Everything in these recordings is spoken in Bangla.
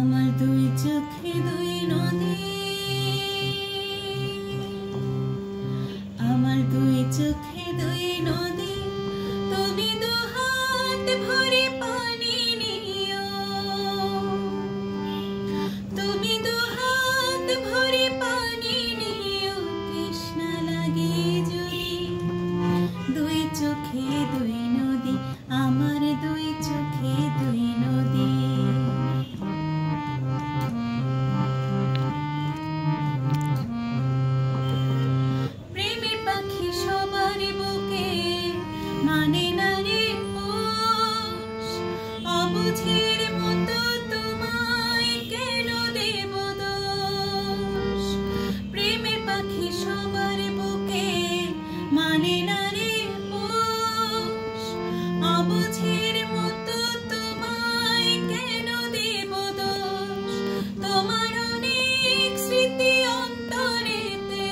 আমার দুই চোখে দুই নদী, আমার দুই চোখে দুই নদী, তুমি দুহাত ভরে পানি নিও, তুমি দুহাত ভরে পানি নিও, তৃষ্ণা লাগে যদি। দুই চোখে দুই নদী, আমার দুই চোখে দুই নদী। প্রেমের পাখি সবার বুকে মানে না রে পোষ, অবুঝের মতো তোমায় কেন দেব দোষ। প্রেমের পাখি সবার বুকে মানে না রে পোষ, অবুঝের মতো তোমায় কেন দেব দোষ। তোমার অনেক স্মৃতি অন্তরেতে,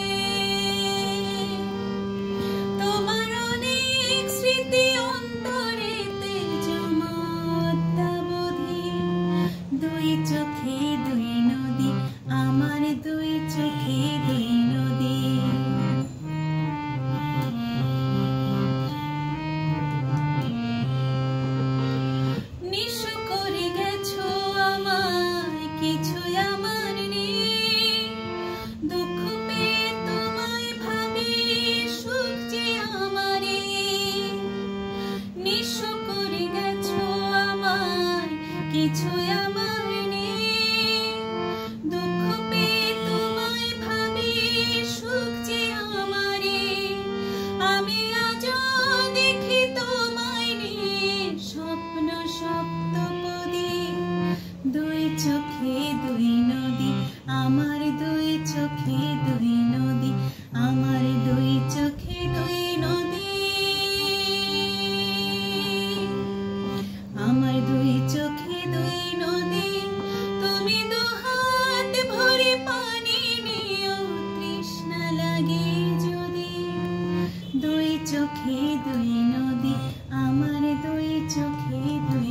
তোমার অনেক স্মৃতি অন্তরেতে জমা অদ্যাবধি। দুই চোখে দুই নদী, আমার দুই চোখে দুই নদী। নিঃস্ব করে গেছো আমায়, কিছুই আমার নেই। দুঃখ পেয়ে তোমায় ভাবি, সুখ যে আমারই। নিঃস্ব করে গেছো আমায়, কিছুই আমার নেই। দুঃখ পেয়ে তোমায় ভাবি, সুখ যে আমারই। আমি আজও দেখি তোমায় নিয়ে স্বপ্ন সপ্তপদী। দুই চোখে দুই নদী, আমার দুই চোখে দুই নদী, আমার দুই চোখে দুই নদী, আমার দুই চোখে দুই নদী। তুমি দুহাত ভরে পানি নিও, তৃষ্ণা লাগে যদি। দুই চোখে দুই নদী, আমার দুই চোখে দুই